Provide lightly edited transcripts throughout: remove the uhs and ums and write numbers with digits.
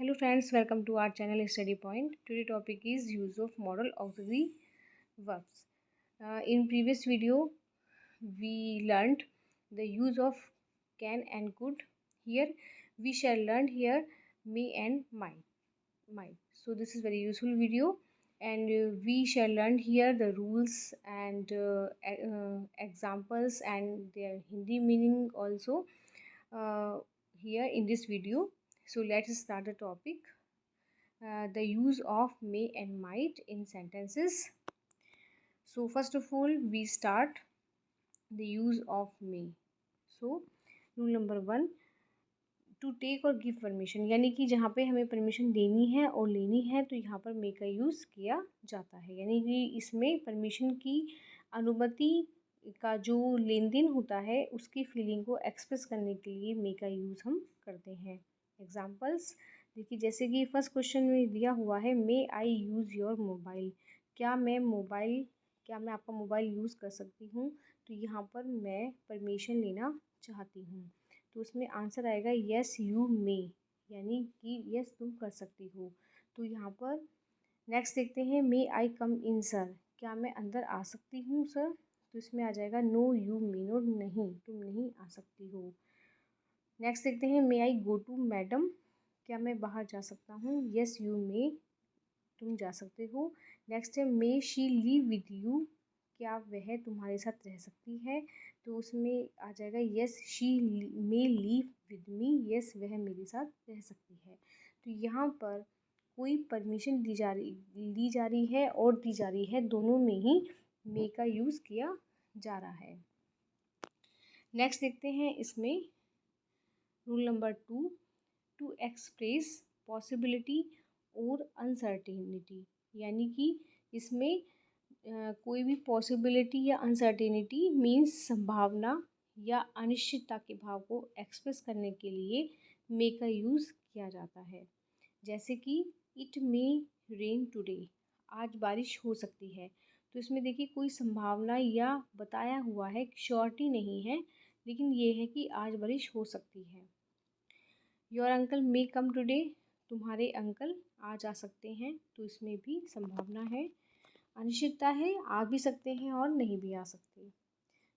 Hello friends, welcome to our channel Study Point. Today topic is use of modal auxiliary verbs. In previous video, we learned the use of can and could. Here we shall learn here may and might. So this is very useful video, and we shall learn here the rules and examples and their Hindi meaning also here in this video. So let's start the topic. The use of may and might in sentences. So first of all, we start the use of may. So rule number 1, to take और give permission, यानी कि जहाँ पे हमें permission देनी है और लेनी है तो यहाँ पर मे का यूज़ किया जाता है। यानी कि इसमें परमिशन की अनुमति का जो लेन देन होता है उसकी फीलिंग को एक्सप्रेस करने के लिए मे का यूज़ हम करते हैं। एग्जाम्पल्स देखिए, जैसे कि फर्स्ट क्वेश्चन में दिया हुआ है मे आई यूज़ योर मोबाइल, क्या मैं आपका मोबाइल यूज़ कर सकती हूँ। तो यहाँ पर मैं परमिशन लेना चाहती हूँ, तो उसमें आंसर आएगा यस यू मे, यानी कि यस तुम कर सकती हो। तो यहाँ पर नेक्स्ट देखते हैं मे आई कम इन सर, क्या मैं अंदर आ सकती हूँ सर। तो इसमें आ जाएगा नो यू मे नॉट, नहीं तुम नहीं आ सकती हो। नेक्स्ट देखते हैं मे आई गो टू मैडम, क्या मैं बाहर जा सकता हूँ। यस यू मे, तुम जा सकते हो। नेक्स्ट है मे शी लिव विद यू, क्या वह तुम्हारे साथ रह सकती है। तो उसमें आ जाएगा yes she may live with me, yes वह मेरे साथ रह सकती है। तो यहाँ पर कोई परमिशन दी जा रही है और दी जा रही है, दोनों में ही मे का यूज़ किया जा रहा है। नेक्स्ट देखते हैं इसमें rule number 2, to express possibility और अनसर्टेनिटी, यानी कि इसमें कोई भी पॉसिबिलिटी या अनसर्टेनिटी मीन्स संभावना या अनिश्चितता के भाव को एक्सप्रेस करने के लिए मे का यूज़ किया जाता है। जैसे कि इट मे रेन टुडे, आज बारिश हो सकती है। तो इसमें देखिए कोई संभावना या बताया हुआ है, श्योरिटी नहीं है, लेकिन ये है कि आज बारिश हो सकती है। Your uncle may come today, तुम्हारे अंकल आज आ सकते हैं। तो इसमें भी संभावना है, अनिश्चितता है, आ भी सकते हैं और नहीं भी आ सकते।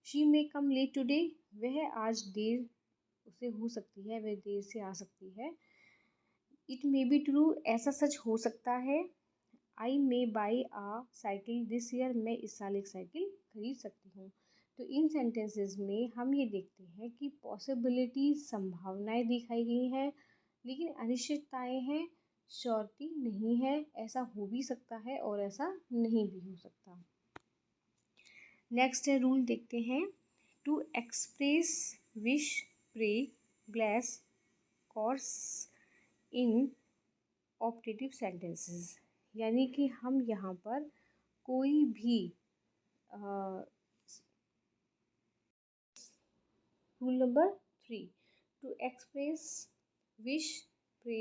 She may come late today, वह आज देर उसे हो सकती है, वह देर से आ सकती है। इट मे बी ट्रू, ऐसा सच हो सकता है। I may buy a cycle this year, मैं इस साल एक साइकिल खरीद सकती हूँ। तो इन सेंटेंसेस में हम ये देखते हैं कि पॉसिबिलिटी संभावनाएं दिखाई गई हैं, लेकिन अनिश्चितताएं हैं, श्योरिटी नहीं है, ऐसा हो भी सकता है और ऐसा नहीं भी हो सकता। नेक्स्ट है रूल देखते हैं, to express wish pray bless curse in optative sentences, यानी कि हम यहाँ पर कोई भी rule number 3, to express wish pray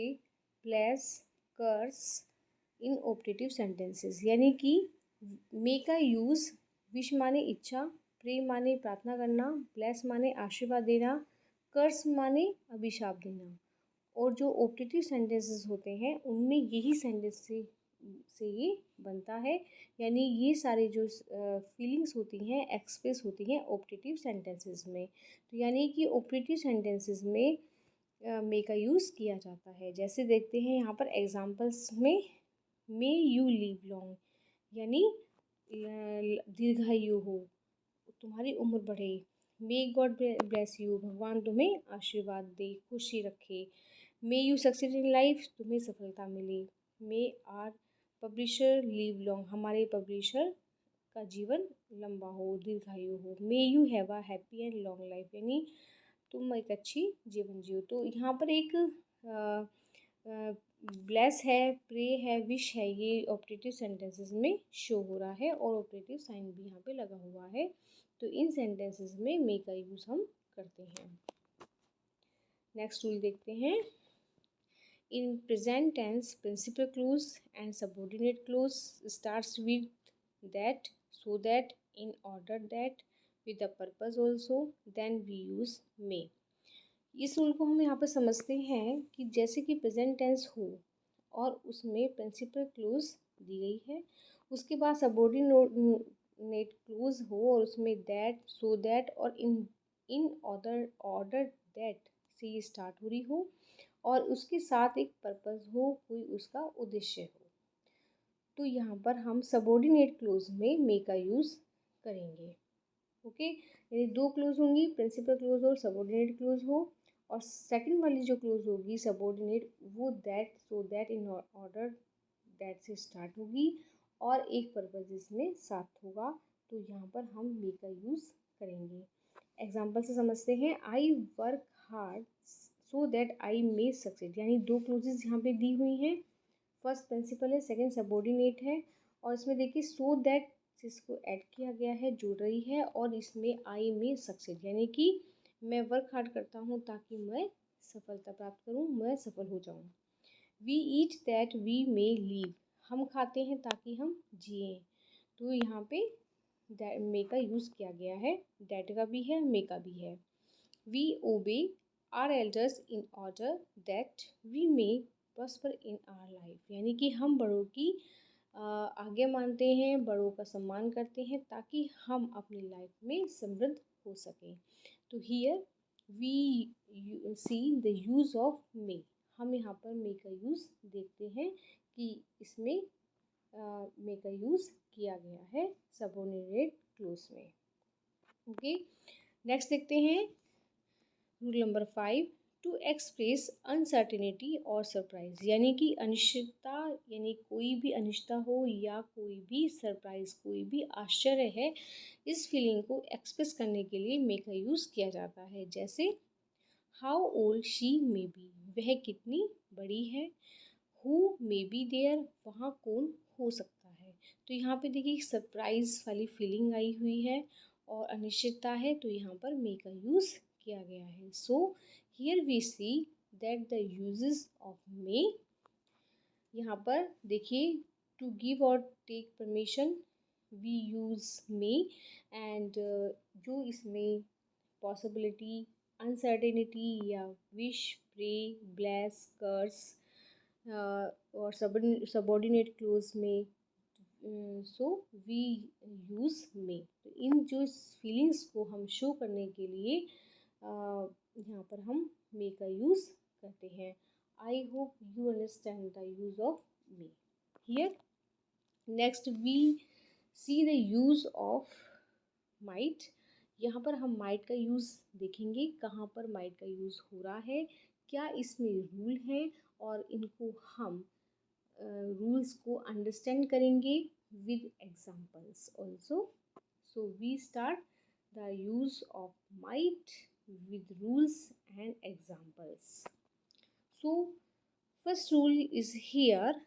bless curse in optative sentences, यानी कि मे का यूज़ विश माने इच्छा, प्रे माने प्रार्थना करना, ब्लेस माने आशीर्वाद देना, कर्स माने अभिशाप देना। और जो ऑप्टेटिव सेंटेंसेस होते हैं उनमें यही सेंटेंस से ये बनता है, यानी ये सारे जो फीलिंग्स होती हैं एक्सप्रेस होती हैं ऑप्टेटिव सेंटेंसेस में। तो यानी कि ऑप्टेटिव सेंटेंसेस में मे का यूज़ किया जाता है। जैसे देखते हैं यहाँ पर एग्जांपल्स में, मे यू लिव लॉन्ग, यानी दीर्घायु हो, तुम्हारी उम्र बढ़े। मे गॉड ब्लेस यू, भगवान तुम्हें आशीर्वाद दे, खुशी रखे। May you succeed in life, तुम्हें सफलता मिले। मे आर पब्लिशर लिव लॉन्ग, हमारे पब्लिशर का जीवन लंबा हो, दीर्घायु हो। May you have a happy and long life, यानी तुम एक अच्छी जीवन जियो। तो यहाँ पर एक ब्लेस है, प्रे है, विश है, ये ऑप्टेटिव सेंटेंसेस में शो हो रहा है और ऑप्टेटिव साइन भी यहाँ पे लगा हुआ है। तो इन सेंटेंसेस में मे का यूज़ हम करते हैं। नेक्स्ट रूल देखते हैं, in present tense principal clause and subordinate clause starts with that, so that, in order that, with the purpose also, then we use may। इस रूल को हम यहाँ पर समझते हैं कि जैसे कि प्रेजेंट टेंस हो और उसमें प्रिंसिपल क्लोज दी गई है, उसके बाद सबऑर्डिनेट क्लोज हो और उसमें दैट, सो दैट और इन ऑर्डर दैट से ये स्टार्ट हो रही हो और उसके साथ एक पर्पस हो, कोई उसका उद्देश्य हो, तो यहाँ पर हम सबऑर्डिनेट क्लोज में मे का यूज़ करेंगे। ओके, यानी दो क्लोज होंगी, प्रिंसिपल क्लोज हो और सबऑर्डिनेट क्लोज हो, और सेकंड वाली जो क्लोज होगी सबऑर्डिनेट, वो that, so that, in order that से स्टार्ट होगी और एक पर्पज इसमें साथ होगा, तो यहाँ पर हम मे का यूज़ करेंगे। एग्जाम्पल से समझते हैं, I work hard so that I may succeed, यानी दो क्लोजेज यहाँ पे दी हुई हैं, फर्स्ट प्रिंसिपल है, सेकंड सबऑर्डिनेट है, और इसमें देखिए सो दैट जिसको ऐड किया गया है, जुड़ रही है, और इसमें आई में सक्सेड, यानी कि मैं वर्क हार्ड करता हूँ ताकि मैं सफलता प्राप्त करूँ, मैं सफल हो जाऊँ। We eat that we may leave, हम खाते हैं ताकि हम जिए, तो यहाँ पे मे का यूज़ किया गया है, दैट का भी है, मे का भी है। We obey our elders in order that we may prosper in our life, यानी कि हम बड़ों की आज्ञा मानते हैं, बड़ों का सम्मान करते हैं ताकि हम अपनी लाइफ में समृद्ध हो सकें। तो here we see the use of may, हम यहाँ पर मे का यूज़ देखते हैं कि इसमें मे का यूज़ किया गया है सबऑर्डिनेट क्लोज में। ओके, नेक्स्ट देखते हैं rule number 5, to express uncertainty और सरप्राइज, यानी कि अनिश्चितता, यानी कोई भी अनिश्चितता हो या कोई भी सरप्राइज, कोई भी आश्चर्य है, इस फीलिंग को एक्सप्रेस करने के लिए मे का यूज़ किया जाता है। जैसे how old she may be, वह कितनी बड़ी है, हु मे बी देयर, वहाँ कौन हो सकता है। तो यहाँ पे देखिए सरप्राइज वाली फीलिंग आई हुई है और अनिश्चितता है, तो यहाँ पर मे का यूज़ किया गया है। So here we see that the uses of may, यहाँ पर देखिए टू गिव और take permission we use may, and जो इसमें पॉसिबिलिटी, अनसर्टेनिटी या विश, प्रे, ब्लेस, कर्स और सबऑर्डिनेट क्लोज में, सो वी यूज़ मे, तो इन जो फीलिंग्स को हम शो करने के लिए यहाँ पर हम मे का यूज़ करते हैं। I hope you understand the use of may. Here next we see the use of might, यहाँ पर हम माइट का यूज़ देखेंगे, कहाँ पर माइट का यूज़ हो रहा है, क्या इसमें रूल है, और इनको हम रूल्स को अंडरस्टैंड करेंगे with examples also. So we start the use of might with rules and examples. So first rule is here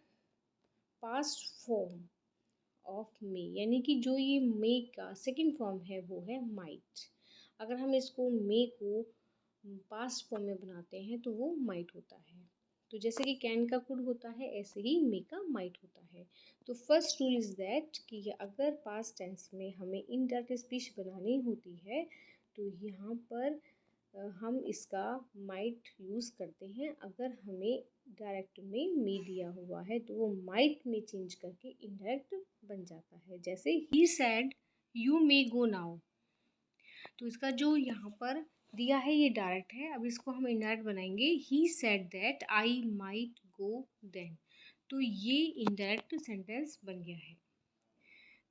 past form of may, यानी कि जो ये मे का सेकंड फॉर्म है वो है माइट। अगर हम इसको मे को पास्ट फॉर्म में बनाते हैं तो वो माइट होता है। तो जैसे कि कैन का कुड होता है, ऐसे ही मे का माइट होता है। तो फर्स्ट रूल इज़ दैट कि अगर पास्ट टेंस में हमें इनडायरेक्ट स्पीच बनानी होती है तो यहाँ पर हम इसका माइट यूज़ करते हैं। अगर हमें डायरेक्ट में मे दिया हुआ है तो वो माइट में चेंज करके इनडायरेक्ट बन जाता है। जैसे ही said you may go now, तो इसका जो यहाँ पर दिया है ये डायरेक्ट है, अब इसको हम इनडायरेक्ट बनाएंगे। He said that I might go then, तो ये इनडायरेक्ट सेंटेंस बन गया है,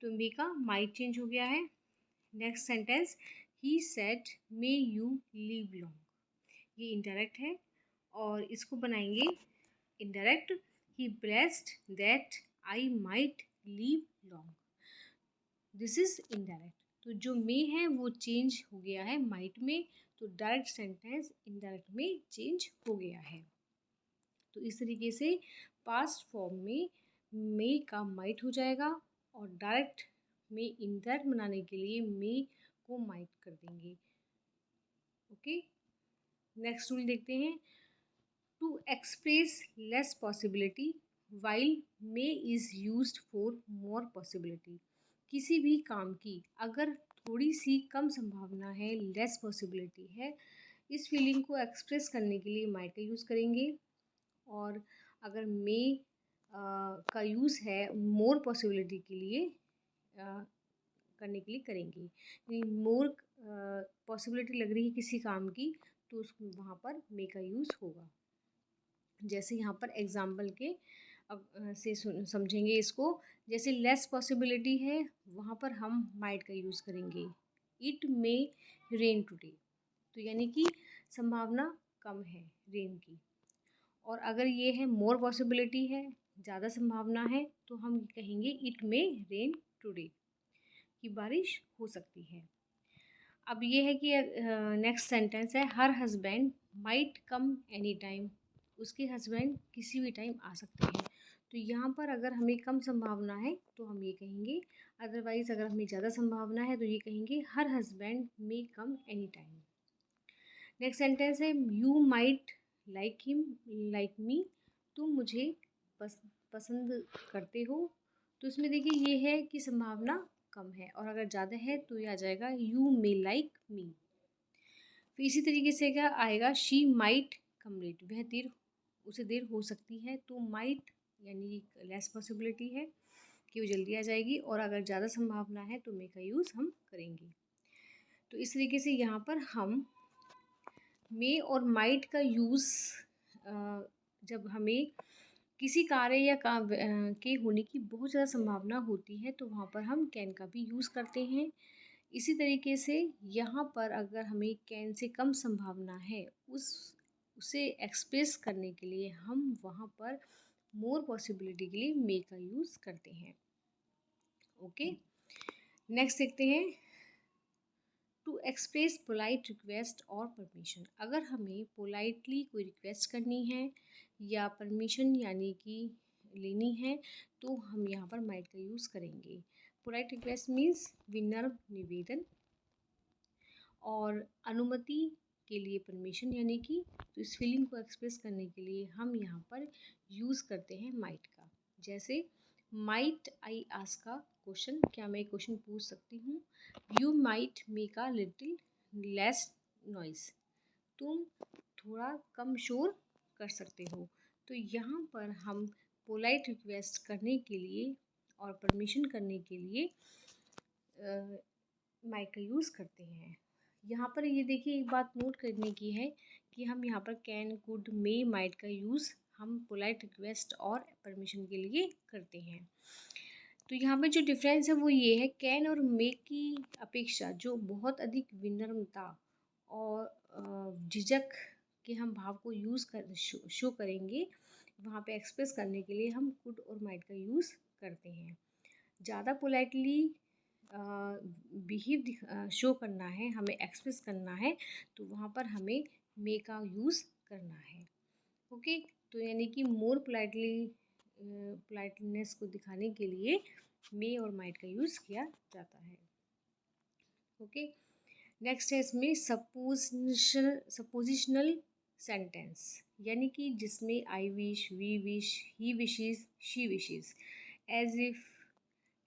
तो मे का माइट चेंज हो गया है। Next sentence, he said may you leave long, ये इनडायरेक्ट है और इसको बनाएंगे indirect. He blessed that I might leave long, this is indirect. तो जो मे है वो चेंज हो गया है माइट में, तो डायरेक्ट सेंटेंस इनडायरेक्ट में चेंज हो गया है। तो इस तरीके से पास्ट फॉर्म में मे का माइट हो जाएगा और डायरेक्ट में इनडायरेक्ट बनाने के लिए मे को माइट कर देंगे। ओके, नेक्स्ट रूल देखते हैं, to express less possibility while may is used for more possibility, किसी भी काम की अगर थोड़ी सी कम संभावना है, लेस पॉसिबिलिटी है, इस फीलिंग को एक्सप्रेस करने के लिए माइट का यूज़ करेंगे। और अगर मे का यूज़ है मोर पॉसिबिलिटी के लिए करने के लिए करेंगे, यानी मोर पॉसिबिलिटी लग रही है किसी काम की तो उस वहाँ पर मे का यूज़ होगा। जैसे यहाँ पर एग्जाम्पल के से समझेंगे इसको। जैसे लेस पॉसिबिलिटी है वहाँ पर हम माइट का यूज़ करेंगे, इट मे रेन टुडे। तो यानी कि संभावना कम है रेन की। और अगर ये है मोर पॉसिबिलिटी है, ज़्यादा संभावना है, तो हम कहेंगे इट मे रेन टुडे, कि बारिश हो सकती है। अब ये है कि नेक्स्ट सेंटेंस है her husband might come any time. उसके हस्बैंड किसी भी टाइम आ सकते हैं। तो यहाँ पर अगर हमें कम संभावना है तो हम ये कहेंगे, अदरवाइज़ अगर हमें ज़्यादा संभावना है तो ये कहेंगे her husband may come any time. Next sentence है you might like him like me. तुम मुझे पसंद करते हो। तो इसमें देखिए ये है कि संभावना कम है, और अगर ज़्यादा है तो ये आ जाएगा यू मे लाइक मी। फिर इसी तरीके से क्या आएगा, शी माइट कम लेट। वह उसे देर हो सकती है। तो माइट यानी लेस पॉसिबिलिटी है कि वो जल्दी आ जाएगी, और अगर ज़्यादा संभावना है तो मे का यूज़ हम करेंगे। तो इस तरीके से यहाँ पर हम मे और माइट का यूज़ जब हमें किसी कार्य या काम के होने की बहुत ज़्यादा संभावना होती है तो वहाँ पर हम कैन का भी यूज़ करते हैं। इसी तरीके से यहाँ पर अगर हमें कैन से कम संभावना है उसे एक्सप्रेस करने के लिए हम वहाँ पर मोर पॉसिबिलिटी के लिए मे का यूज़ करते हैं। ओके, नेक्स्ट देखते हैं टू एक्सप्रेस पोलाइट रिक्वेस्ट और परमिशन। अगर हमें पोलाइटली कोई रिक्वेस्ट करनी है या परमिशन यानी कि लेनी है तो हम यहाँ पर माइट का यूज़ करेंगे। पोलाइट रिक्वेस्ट मीन्स विनम्र निवेदन, और अनुमति के लिए परमिशन यानी कि, तो इस फीलिंग को एक्सप्रेस करने के लिए हम यहाँ पर यूज़ करते हैं माइट का। जैसे might I ask a question, क्या मैं क्वेश्चन पूछ सकती हूँ। You might make a little less noise, तुम थोड़ा कम शोर कर सकते हो। तो यहाँ पर हम पोलाइट रिक्वेस्ट करने के लिए और परमिशन करने के लिए माइक का यूज़ करते हैं। यहाँ पर ये देखिए एक बात नोट करने की है कि हम यहाँ पर कैन कुड मे माइट का यूज़ हम पोलाइट रिक्वेस्ट और परमिशन के लिए करते हैं। तो यहाँ पे जो डिफरेंस है वो ये है, कैन और मे की अपेक्षा जो बहुत अधिक विनम्रता और झिझक के हम भाव को यूज़ कर शो करेंगे, वहाँ पे एक्सप्रेस करने के लिए हम कुड और माइट का यूज़ करते हैं। ज़्यादा पोलाइटली बिहेव शो करना है, हमें एक्सप्रेस करना है, तो वहाँ पर हमें मे का यूज़ करना है। ओके, तो यानी कि मोर पोलाइटनेस को दिखाने के लिए मे और माइट का यूज़ किया जाता है। ओके, नेक्स्ट है इसमें सपोजिशनल सेंटेंस, यानी कि जिसमें I wish, we wish, he wishes, she wishes, as if,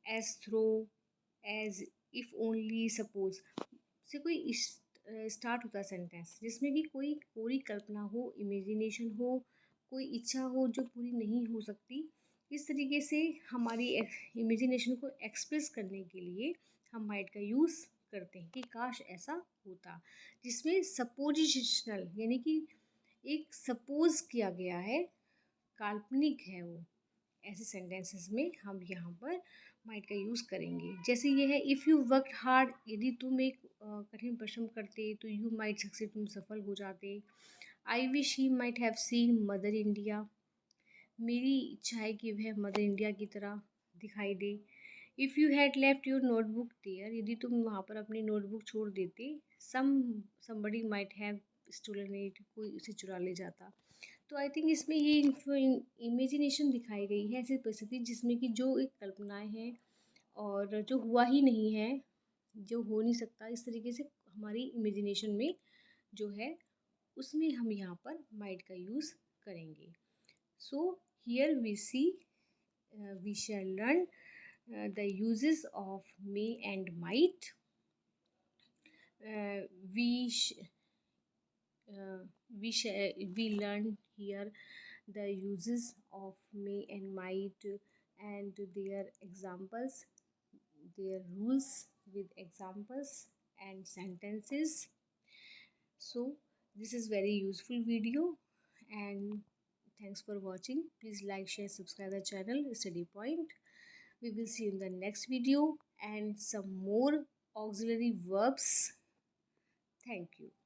as though, as if only, suppose से कोई स्टार्ट होता है सेंटेंस जिसमें कि कोई पूरी कल्पना हो, इमेजिनेशन हो, कोई इच्छा हो जो पूरी नहीं हो सकती। इस तरीके से हमारी इमेजिनेशन को एक्सप्रेस करने के लिए हम माइट का यूज़ करते हैं कि काश ऐसा होता, जिसमें सपोजिशनल यानी कि एक सपोज किया गया है, काल्पनिक है वो। ऐसे सेंटेंसेस में हम यहाँ पर माइट का यूज़ करेंगे। जैसे ये है इफ़ यू वर्क हार्ड, यदि तुम एक कठिन परिश्रम करते तो यू माइट सक्सेस, तुम सफल हो जाते। I wish he might have seen mother India, मेरी इच्छा है कि वह मदर इंडिया की तरह दिखाई दे। If you had left your notebook there, यदि तुम वहाँ पर अपनी नोटबुक छोड़ देते, somebody might have stolen it, कोई उसे चुरा ले जाता। तो आई थिंक इसमें ये इमेजिनेशन दिखाई गई है, ऐसी परिस्थिति जिसमें कि जो एक कल्पनाएं हैं और जो हुआ ही नहीं है, जो हो नहीं सकता, इस तरीके से हमारी इमेजिनेशन में जो है उसमें हम यहाँ पर माइट का यूज़ करेंगे। So here we see we shall learn the uses of may and might. We we learn here the uses of may and might and their examples, their rules with examples and sentences. So this is very useful video, and thanks for watching. Please like, share, subscribe the channel Study Point. We will see you in the next video and some more auxiliary verbs. Thank you.